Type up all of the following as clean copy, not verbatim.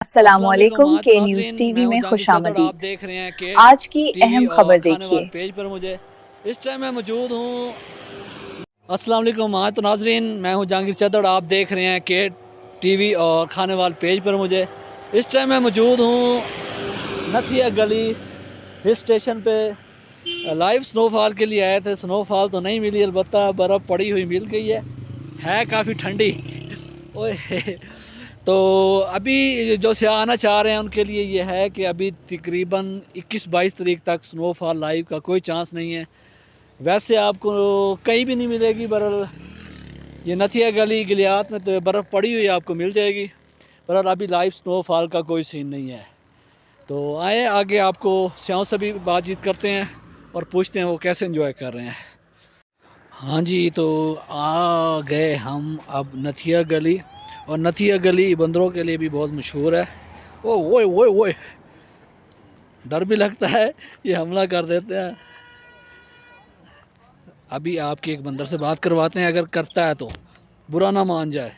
अस्सलामुअलैकुम के न्यूज़ नाजरीन, टीवी मैं हूं में जहांगीर चौधरी। आप खुशामदीद। देख रहे हैं कि आज की टीवी अहम और खबर खानेवाल देखिए। पेज पर मुझे इस टाइम मैं मौजूद हूं। अस्सलाम वालेकुम। हाँ तो नाजरीन, मैं हूं जहांगीर चौधरी। आप देख रहे हैं कि टीवी और खानेवाल पेज पर मुझे इस टाइम मैं मौजूद हूं नथिया गली हिल स्टेशन पे। लाइव स्नोफॉल के लिए आए थे। स्नोफॉल तो नहीं मिली, अलबत्ता बर्फ़ पड़ी हुई मिल गई है काफ़ी ठंडी। ओए तो अभी जो से आना चाह रहे हैं उनके लिए ये है कि अभी तकरीबन 21-22 तारीख तक स्नोफॉल लाइव का कोई चांस नहीं है। वैसे आपको कहीं भी नहीं मिलेगी बरल, ये नथिया गली गलियात में तो बर्फ़ पड़ी हुई आपको मिल जाएगी, बरल अभी लाइव स्नोफॉल का कोई सीन नहीं है। तो आए आगे आपको स्याओं से भी बातचीत करते हैं और पूछते हैं वो कैसे एंजॉय कर रहे हैं। हाँ जी, तो आ गए हम अब नथिया गली, और नथिया गली बंदरों के लिए भी बहुत मशहूर है। ओ ओए ओए ओए, डर भी लगता है, ये हमला कर देते हैं। अभी आपके एक बंदर से बात करवाते हैं, अगर करता है तो बुरा ना मान जाए।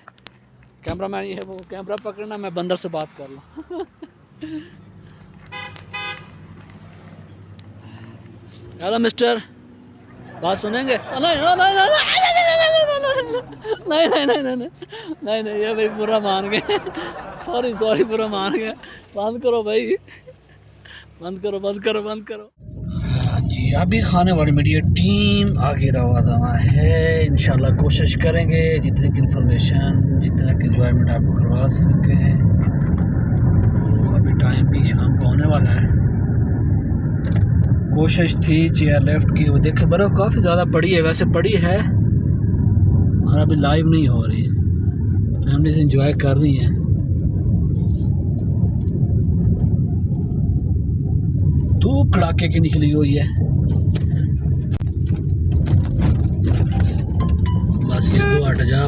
कैमरा मैन ये है, वो कैमरा पकड़ना, मैं बंदर से बात कर लूँ। हेलो मिस्टर, बात सुनेंगे? नहीं नहीं नहीं नहीं नहीं नहीं नहीं नहीं नहीं, ये भाई बुरा मान गए। सॉरी सॉरी, बुरा मान गए। बंद करो भाई, बंद करो बंद करो बंद करो। जी, अभी खाने वाली मीडिया टीम आगे रवाना है। इंशाल्लाह कोशिश करेंगे जितनी की इंफॉर्मेशन, जितना की इंजॉयमेंट आपको करवा सकें। तो अभी टाइम भी शाम को होने वाला है। कोशिश थी चेयर लेफ्ट की, वो देखे बर्फ़ काफ़ी ज़्यादा पड़ी है, वैसे पड़ी है और अभी लाइव नहीं हो रही। फैमिली से इंजॉय कर रही हैं। धूप कड़ाके की निकली हुई है। बस ये को हट जा।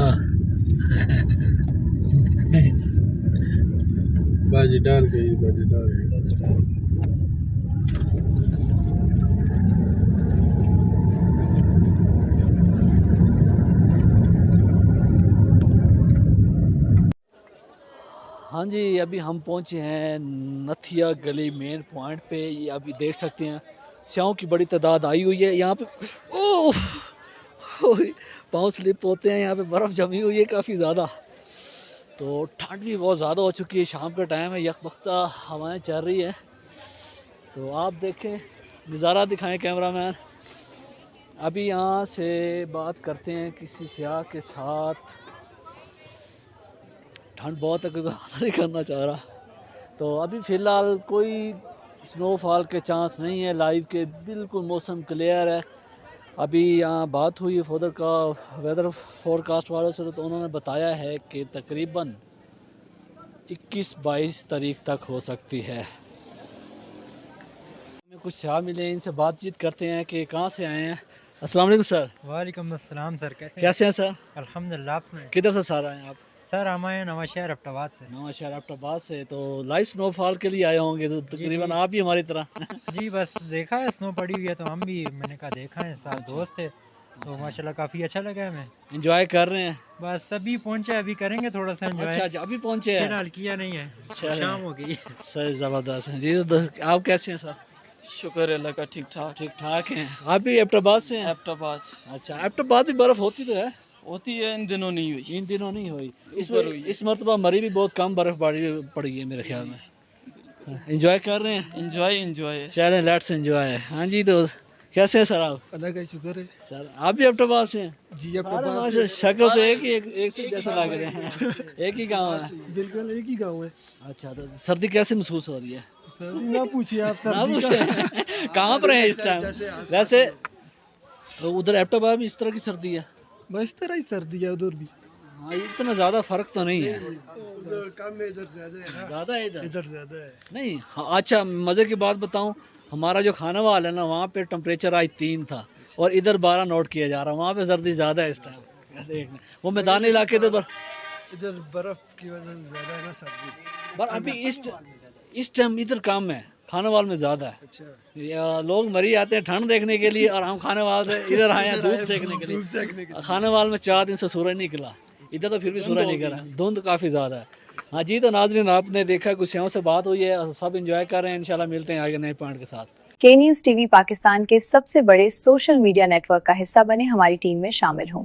बाजी डाल गई, बाजी डाल गई। हाँ जी, अभी हम पहुँचे हैं नथिया गली मेन पॉइंट पे। ये अभी देख सकते हैं स्याओं की बड़ी तादाद आई हुई है यहाँ पे। ओह, पाँव स्लिप होते हैं, यहाँ पे बर्फ़ जमी हुई है काफ़ी ज़्यादा। तो ठंड भी बहुत ज़्यादा हो चुकी है, शाम का टाइम है, यकबख्ता हवाएं चल रही है। तो आप देखें, नज़ारा दिखाएं कैमरामैन। अभी यहाँ से बात करते हैं किसी सियाह के साथ। ठंड बहुत है, कोई बात नहीं करना चाह रहा। तो अभी फ़िलहाल कोई स्नोफॉल के चांस नहीं है लाइव के, बिल्कुल मौसम क्लियर है। अभी यहाँ बात हुई है वेदर फोरकास्ट वालों से, तो उन्होंने बताया है कि तकरीबन 21-22 तारीख तक हो सकती है। हमें कुछ सियाह मिले, इनसे बातचीत करते हैं कि कहाँ से आए हैं। अस्सलाम वालेकुम सर। वालेकुम अस्सलाम सर, कैसे हैं सर? अल्हम्दुलिल्लाह। आप सुनाएं? किधर से सर आए हैं आप? सर हम आए हैं नवां शहर अब्टाबाद से। नवा शहर अब्टाबाद से। तो लाइव स्नोफॉल के लिए आए होंगे तो तकरीबन जी। आप भी हमारी तरह। जी बस देखा है, स्नो पड़ी हुई है तो हम भी, मैंने कहा देखा है, साथ अच्छा। दोस्त थे तो अच्छा। माशाल्लाह काफ़ी अच्छा लगा हमें। एंजॉय कर रहे हैं? बस अभी पहुंचे, अभी करेंगे थोड़ा सा एंजॉय। अच्छा अच्छा, अभी पहुँचे हैं। फिलहाल किया नहीं है, चलें। शाम हो गई। सही, ज़बरदस्त है जी। तो आप कैसे हैं सर? शुक्र अल्लाह का, ठीक ठाक। ठीक ठाक हैं। आप भी एबटाबाद से हैं? एबटाबाद अच्छा, एबटाबाद में बर्फ़ होती तो है? होती है, इन दिनों नहीं हुई। इन दिनों नहीं हुई। ऊपर हुई है। इस मरतबा मरी भी बहुत कम बर्फ़ पड़ी है मेरे ख्याल में। एंजॉय कर रहे हैं? इंजॉय इंजॉय है। चलें, लेट्स एंजॉय। हाँ जी, तो कैसे हैं सर आप? अल्लाह का शुक्र है सर आप भी एबटाबाद से हैं? जी। अब से शक्ल से एक से जैसे लग रहे हैं। एक ही गांव है। बिल्कुल एक ही गांव है। अच्छा, तो सर्दी कैसे महसूस हो रही है? सर्दी ना पूछिए आप, ना सर्दी पूछे। कहाँ पर हैं इस टाइम? वैसे तो उधर एबटाबाद में इस तरह की सर्दी है? बस तरह ही सर्दी है उधर भी। हाँ, इतना ज़्यादा फ़र्क तो नहीं है। उधर कम है, इधर ज्यादा है। ज़्यादा है इधर? इधर ज्यादा है। नहीं हाँ, अच्छा मज़े की बात बताऊँ, हमारा जो खाना वाला है ना, वहाँ पे टेम्परेचर आज 3 था और इधर 12 नोट किया जा रहा है। वहाँ पे सर्दी ज़्यादा है इस टाइम। देखना वो मैदानी इलाके तो इधर बर्फ की वजह से ज्यादा है ना सर्दी। पर अभी इस टाइम इधर कम है, खानावाल में ज़्यादा है। अच्छा, लोग मरी आते हैं ठंड देखने के लिए और हम खानेवाल से इधर आए हैं धूप सेकने के लिए। खानेवाल में 4 दिन से सूरज नहीं निकला। इधर तो फिर भी धुंध सूरज होगी निकल रहा है, धुंध काफ़ी ज़्यादा है। हाँ जी, तो नाज़रीन आपने देखा कुछ सेहों से बात हुई है, सब इंजॉय कर रहे हैं। इंशाल्लाह मिलते हैं आगे नए पॉइंट के साथ। के न्यूज़ टीवी पाकिस्तान के सबसे बड़े सोशल मीडिया नेटवर्क का हिस्सा बने, हमारी टीम में शामिल हों।